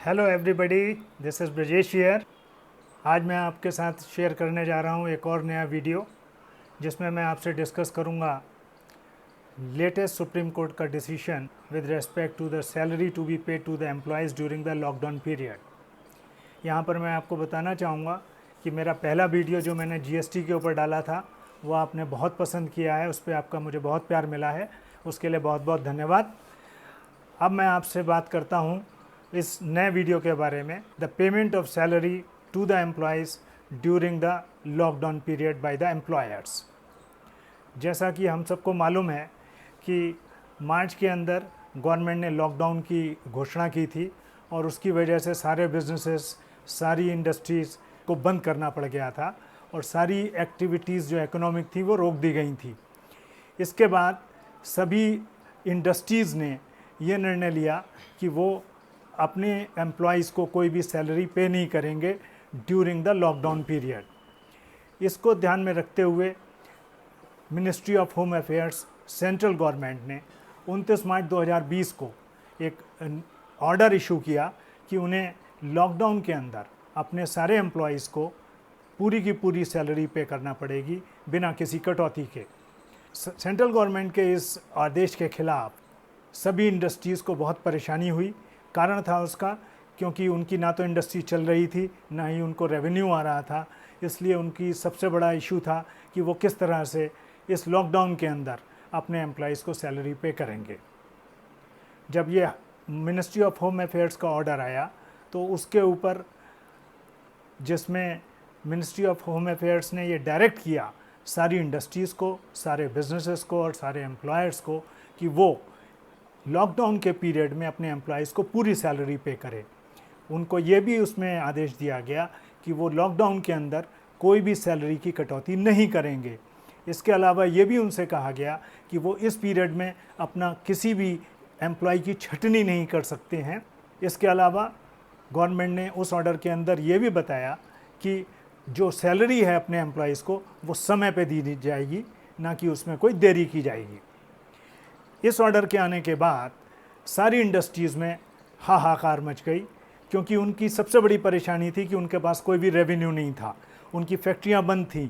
Hello everybody, this is Brajesh here. आज मैं आपके साथ शेयर करने जा रहा हूँ एक और नया वीडियो जिसमें मैं आपसे डिस्कस करूँगा लेटेस्ट सुप्रीम कोर्ट का decision with respect to the salary to be paid to the employees during the lockdown period. यहाँ पर मैं आपको बताना चाहूँगा कि मेरा पहला वीडियो जो मैंने जीएसटी के ऊपर डाला था वो आपने बहुत पसंद किया है, उस पर आपका मुझे बहुत प्यार मिला है, उसके लिए बहुत बहुत धन्यवाद। अब मैं आपसे बात करता हूँ इस नए वीडियो के बारे में, the payment of salary to the employees during the lockdown period by the employers. जैसा कि हम सबको मालूम है कि मार्च के अंदर गवर्नमेंट ने लॉकडाउन की घोषणा की थी और उसकी वजह से सारे बिजनेसेस, सारी इंडस्ट्रीज़ को बंद करना पड़ गया था और सारी एक्टिविटीज़ जो इकोनॉमिक थी वो रोक दी गई थी। इसके बाद सभी इंडस्ट्रीज़ ने ये निर्णय लिया कि वो अपने एम्प्लॉयज़ को कोई भी सैलरी पे नहीं करेंगे ड्यूरिंग द लॉकडाउन पीरियड। इसको ध्यान में रखते हुए ministry of home affairs, central government ने 29 मार्च 2020 को एक ऑर्डर इशू किया कि उन्हें लॉकडाउन के अंदर अपने सारे एम्प्लॉयज़ को पूरी की पूरी सैलरी पे करना पड़ेगी बिना किसी कटौती के। सेंट्रल गवर्नमेंट के इस आदेश के खिलाफ सभी इंडस्ट्रीज़ को बहुत परेशानी हुई। कारण था उसका क्योंकि उनकी ना तो इंडस्ट्री चल रही थी, ना ही उनको रेवेन्यू आ रहा था। इसलिए उनकी सबसे बड़ा इशू था कि वो किस तरह से इस लॉकडाउन के अंदर अपने एम्प्लॉयज़ को सैलरी पे करेंगे। जब ये मिनिस्ट्री ऑफ होम अफेयर्स का ऑर्डर आया तो उसके ऊपर, जिसमें मिनिस्ट्री ऑफ होम अफेयर्स ने ये डायरेक्ट किया सारी इंडस्ट्रीज़ को, सारे बिजनेसेस को और सारे एम्प्लॉयर्स को कि वो लॉकडाउन के पीरियड में अपने एम्प्लॉयज़ को पूरी सैलरी पे करें। उनको ये भी उसमें आदेश दिया गया कि वो लॉकडाउन के अंदर कोई भी सैलरी की कटौती नहीं करेंगे। इसके अलावा ये भी उनसे कहा गया कि वो इस पीरियड में अपना किसी भी एम्प्लॉय की छटनी नहीं कर सकते हैं। इसके अलावा गवर्नमेंट ने उस ऑर्डर के अंदर ये भी बताया कि जो सैलरी है अपने एम्प्लॉयज़ को वो समय पे दी जाएगी, ना कि उसमें कोई देरी की जाएगी। इस ऑर्डर के आने के बाद सारी इंडस्ट्रीज़ में हाहाकार मच गई क्योंकि उनकी सबसे बड़ी परेशानी थी कि उनके पास कोई भी रेवेन्यू नहीं था, उनकी फैक्ट्रियां बंद थीं।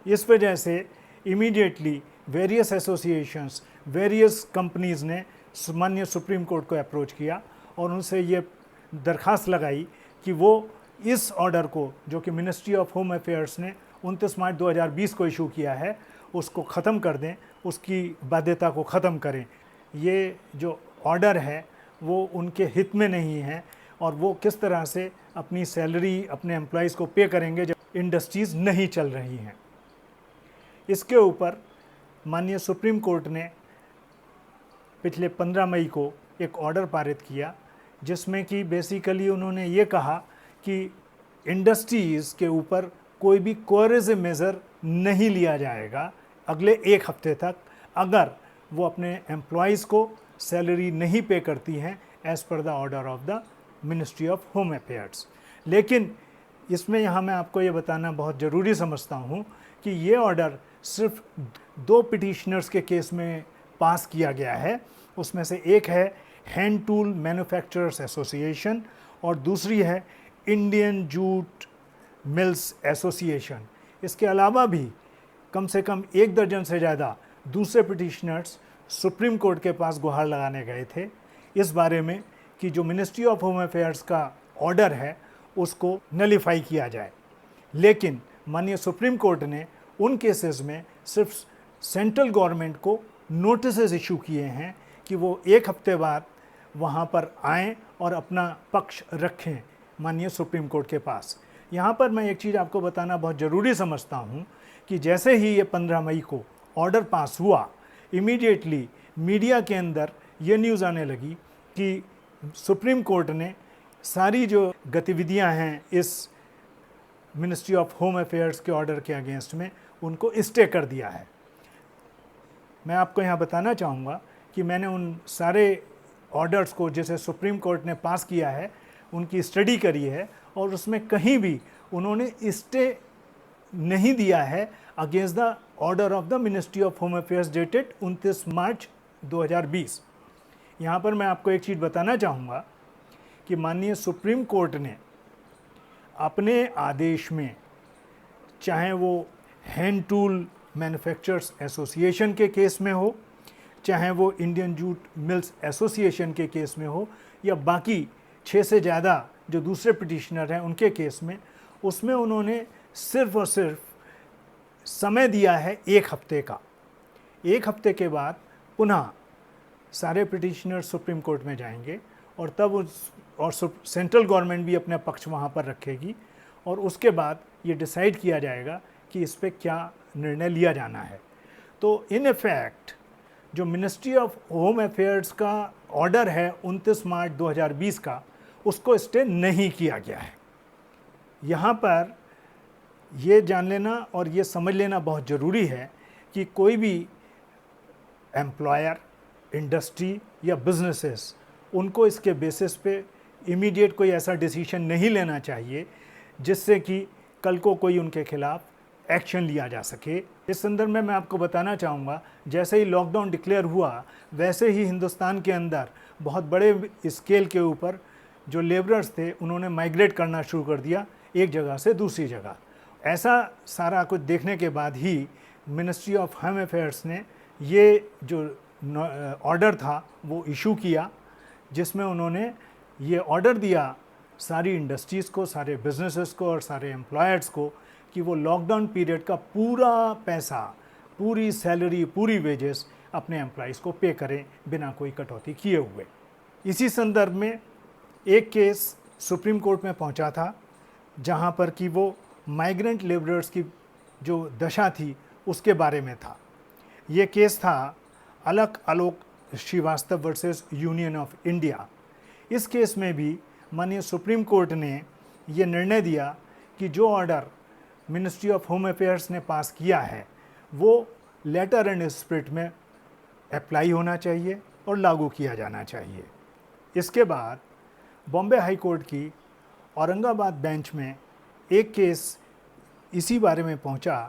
इस वजह से immediately various associations, various companies ने माननीय सुप्रीम कोर्ट को अप्रोच किया और उनसे ये दरख्वास्त लगाई कि वो इस ऑर्डर को, जो कि मिनिस्ट्री ऑफ होम अफेयर्स ने 29 मार्च 2020 को इशू किया है, उसको ख़त्म कर दें, उसकी बाध्यता को ख़त्म करें। ये जो ऑर्डर है वो उनके हित में नहीं है और वो किस तरह से अपनी सैलरी अपने एम्प्लॉयज़ को पे करेंगे जब इंडस्ट्रीज़ नहीं चल रही हैं। इसके ऊपर माननीय सुप्रीम कोर्ट ने पिछले 15 मई को एक ऑर्डर पारित किया जिसमें कि बेसिकली उन्होंने ये कहा कि इंडस्ट्रीज़ के ऊपर कोई भी कोएरेसिव मेज़र नहीं लिया जाएगा अगले एक हफ्ते तक, अगर वो अपने एम्प्लॉयज़ को सैलरी नहीं पे करती हैं as per the order of the ministry of home affairs. लेकिन इसमें यहाँ मैं आपको ये बताना बहुत ज़रूरी समझता हूँ कि ये ऑर्डर सिर्फ 2 पिटिशनर्स के केस में पास किया गया है। उसमें से एक है हैंड टूल मैन्युफैक्चरर्स एसोसिएशन और दूसरी है इंडियन जूट मिल्स एसोसिएशन। इसके अलावा भी कम से कम 1 दर्जन से ज़्यादा दूसरे पिटिशनर्स सुप्रीम कोर्ट के पास गुहार लगाने गए थे इस बारे में कि जो मिनिस्ट्री ऑफ होम अफेयर्स का ऑर्डर है उसको नलीफाई किया जाए। लेकिन माननीय सुप्रीम कोर्ट ने उन केसेस में सिर्फ सेंट्रल गवर्नमेंट को नोटिस इशू किए हैं कि वो 1 हफ्ते बाद वहाँ पर आएँ और अपना पक्ष रखें माननीय सुप्रीम कोर्ट के पास। यहाँ पर मैं एक चीज़ आपको बताना बहुत ज़रूरी समझता हूँ कि जैसे ही ये 15 मई को ऑर्डर पास हुआ, इमीडिएटली मीडिया के अंदर ये न्यूज़ आने लगी कि सुप्रीम कोर्ट ने सारी जो गतिविधियां हैं इस मिनिस्ट्री ऑफ होम अफेयर्स के ऑर्डर के अगेंस्ट में उनको स्टे कर दिया है। मैं आपको यहाँ बताना चाहूँगा कि मैंने उन सारे ऑर्डर्स को जिसे सुप्रीम कोर्ट ने पास किया है उनकी स्टडी करी है और उसमें कहीं भी उन्होंने स्टे नहीं दिया है against the order of the ministry of home affairs dated 29 मार्च 2020। यहाँ पर मैं आपको एक चीज़ बताना चाहूँगा कि माननीय सुप्रीम कोर्ट ने अपने आदेश में, चाहे वो हैंड टूल मैन्युफैक्चरर्स एसोसिएशन के केस में हो, चाहे वो इंडियन जूट मिल्स एसोसिएशन के केस में हो, या बाकी 6 से ज़्यादा जो दूसरे पिटिशनर हैं उनके केस में, उसमें उन्होंने सिर्फ और सिर्फ समय दिया है 1 हफ्ते का। 1 हफ्ते के बाद पुनः सारे पिटिशनर सुप्रीम कोर्ट में जाएंगे और तब सेंट्रल गवर्नमेंट भी अपना पक्ष वहाँ पर रखेगी और उसके बाद ये डिसाइड किया जाएगा कि इस पर क्या निर्णय लिया जाना है। तो इन इफेक्ट जो मिनिस्ट्री ऑफ होम अफेयर्स का ऑर्डर है 29 मार्च 2020 का, उसको स्टे नहीं किया गया है। यहाँ पर ये जान लेना और ये समझ लेना बहुत ज़रूरी है कि कोई भी एम्प्लॉयर, इंडस्ट्री या बिजनेसेस, उनको इसके बेसिस पे इमीडिएट कोई ऐसा डिसीजन नहीं लेना चाहिए जिससे कि कल को कोई उनके खिलाफ एक्शन लिया जा सके। इस संदर्भ में मैं आपको बताना चाहूँगा, जैसे ही लॉकडाउन डिक्लेयर हुआ वैसे ही हिंदुस्तान के अंदर बहुत बड़े स्केल के ऊपर जो लेबरर्स थे उन्होंने माइग्रेट करना शुरू कर दिया एक जगह से दूसरी जगह। ऐसा सारा कुछ देखने के बाद ही मिनिस्ट्री ऑफ होम अफेयर्स ने ये जो ऑर्डर था वो इशू किया, जिसमें उन्होंने ये ऑर्डर दिया सारी इंडस्ट्रीज़ को, सारे बिजनेसेस को और सारे एम्प्लॉयर्स को कि वो लॉकडाउन पीरियड का पूरा पैसा, पूरी सैलरी, पूरी वेजेस अपने एम्प्लॉयज़ को पे करें बिना कोई कटौती किए हुए। इसी संदर्भ में एक केस सुप्रीम कोर्ट में पहुंचा था जहां पर कि वो माइग्रेंट लेबरर्स की जो दशा थी उसके बारे में था। ये केस था अलक Alok Srivastava versus Union of India. इस केस में भी माननीय सुप्रीम कोर्ट ने ये निर्णय दिया कि जो order ministry of home affairs ने पास किया है वो लेटर एंड स्पिरिट में अप्लाई होना चाहिए और लागू किया जाना चाहिए। इसके बाद बॉम्बे हाई कोर्ट की औरंगाबाद बेंच में एक केस इसी बारे में पहुंचा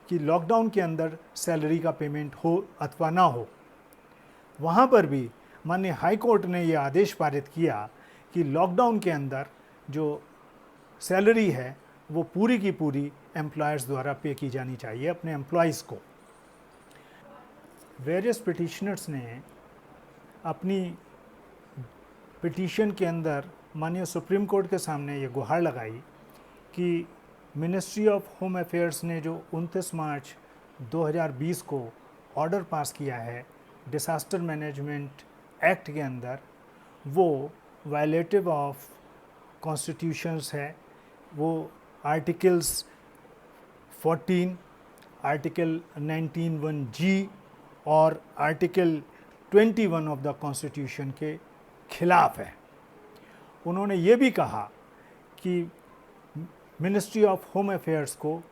कि लॉकडाउन के अंदर सैलरी का पेमेंट हो अथवा ना हो। वहाँ पर भी माननीय हाई कोर्ट ने ये आदेश पारित किया कि लॉकडाउन के अंदर जो सैलरी है वो पूरी की पूरी एम्प्लॉयर्स द्वारा पे की जानी चाहिए अपने एम्प्लॉयज़ को। वेरियस पिटिशनर्स ने अपनी पिटीशन के अंदर माननीय सुप्रीम कोर्ट के सामने ये गुहार लगाई कि मिनिस्ट्री ऑफ होम अफेयर्स ने जो 29 मार्च 2020 को ऑर्डर पास किया है डिसास्टर मैनेजमेंट एक्ट के अंदर, वो वायलेटिव ऑफ कॉन्स्टिट्यूशंस है। वो आर्टिकल्स 14, आर्टिकल 19(1)(g और आर्टिकल 21 ऑफ द कॉन्स्टिट्यूशन के खिलाफ है। उन्होंने ये भी कहा कि मिनिस्ट्री ऑफ होम अफेयर्स को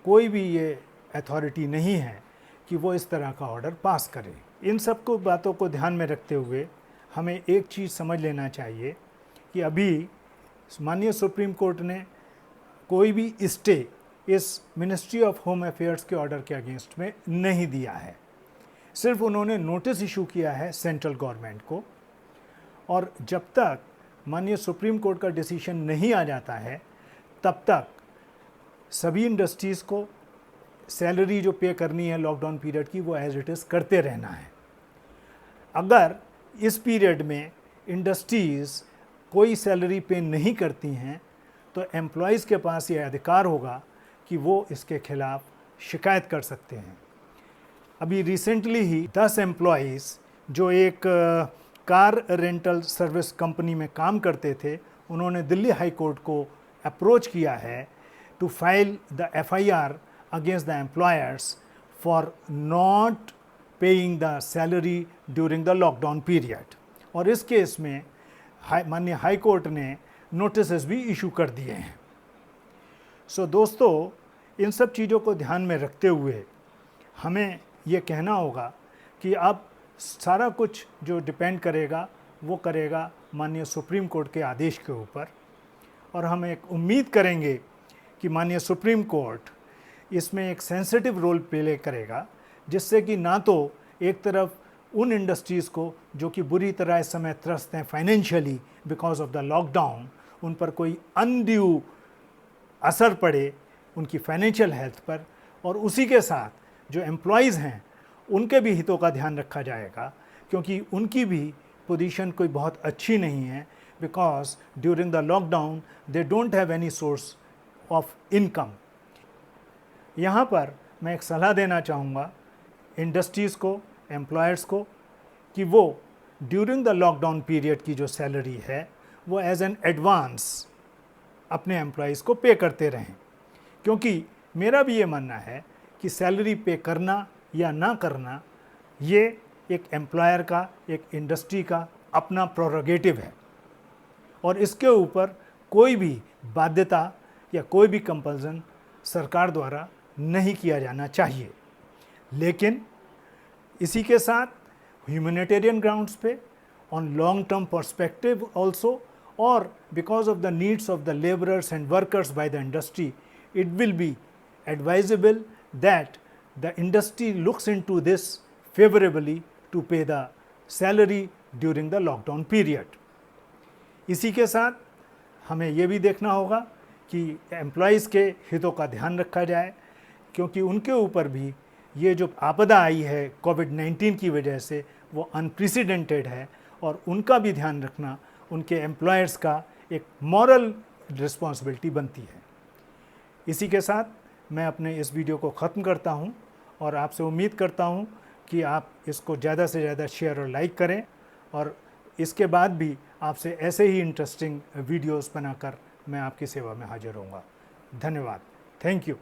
कोई भी ये अथॉरिटी नहीं है कि वो इस तरह का ऑर्डर पास करे। इन सब को बातों को ध्यान में रखते हुए हमें एक चीज़ समझ लेना चाहिए कि अभी माननीय सुप्रीम कोर्ट ने कोई भी स्टे इस मिनिस्ट्री ऑफ होम अफेयर्स के ऑर्डर के अगेंस्ट में नहीं दिया है। सिर्फ उन्होंने नोटिस इशू किया है सेंट्रल गवर्नमेंट को, और जब तक माननीय सुप्रीम कोर्ट का डिसीजन नहीं आ जाता है तब तक सभी इंडस्ट्रीज़ को सैलरी जो पे करनी है लॉकडाउन पीरियड की वो एज इट इज़ करते रहना है। अगर इस पीरियड में इंडस्ट्रीज़ कोई सैलरी पे नहीं करती हैं तो एम्प्लॉयज़ के पास ये अधिकार होगा कि वो इसके खिलाफ शिकायत कर सकते हैं। अभी रिसेंटली ही 10 एम्प्लॉयज़ जो एक कार रेंटल सर्विस कंपनी में काम करते थे, उन्होंने दिल्ली हाई कोर्ट को अप्रोच किया है to file the FIR against the employers for not paying the salary during the lockdown period. और इस केस में माननीय हाई कोर्ट ने नोटिस भी इशू कर दिए हैं। सो दोस्तों, इन सब चीज़ों को ध्यान में रखते हुए हमें ये कहना होगा कि अब सारा कुछ जो डिपेंड करेगा वो करेगा माननीय सुप्रीम कोर्ट के आदेश के ऊपर, और हम एक उम्मीद करेंगे कि माननीय सुप्रीम कोर्ट इसमें एक सेंसिटिव रोल प्ले करेगा, जिससे कि ना तो एक तरफ उन इंडस्ट्रीज़ को जो कि बुरी तरह इस समय त्रस्त हैं financially because of the lockdown, उन पर कोई अनड्यू असर पड़े उनकी फाइनेंशियल हेल्थ पर, और उसी के साथ जो एम्प्लॉयज़ हैं उनके भी हितों का ध्यान रखा जाएगा, क्योंकि उनकी भी पोजीशन कोई बहुत अच्छी नहीं है, because during the lockdown they don't have any source of income. यहाँ पर मैं एक सलाह देना चाहूँगा इंडस्ट्रीज़ को, एम्प्लॉयर्स को, कि वो ड्यूरिंग द लॉकडाउन पीरियड की जो सैलरी है वो एज एन एडवांस अपने एम्प्लॉयज़ को पे करते रहें, क्योंकि मेरा भी ये मानना है कि सैलरी पे करना या ना करना ये एक एम्प्लॉयर का, एक इंडस्ट्री का अपना प्रोरोगेटिव है, और इसके ऊपर कोई भी बाध्यता या कोई भी कंपल्सन सरकार द्वारा नहीं किया जाना चाहिए। लेकिन इसी के साथ ह्यूमैनिटेरियन ग्राउंड्स पे, on long term perspective also, और because of the needs of the labourers and workers by the industry, it will be advisable that the industry looks into this favorably to pay the salary during the lockdown period. इसी के साथ हमें ये भी देखना होगा कि employees के हितों का ध्यान रखा जाए, क्योंकि उनके ऊपर भी ये जो आपदा आई है कोविड-19 की वजह से वो अनप्रेसिडेंटेड है, और उनका भी ध्यान रखना उनके एम्प्लॉयर्स का एक मॉरल रिस्पॉन्सिबिलिटी बनती है। इसी के साथ मैं अपने इस वीडियो को ख़त्म करता हूं, और आपसे उम्मीद करता हूं कि आप इसको ज़्यादा से ज़्यादा शेयर और लाइक करें, और इसके बाद भी आपसे ऐसे ही इंटरेस्टिंग वीडियोस बनाकर मैं आपकी सेवा में हाजिर होऊंगा। धन्यवाद। Thank you.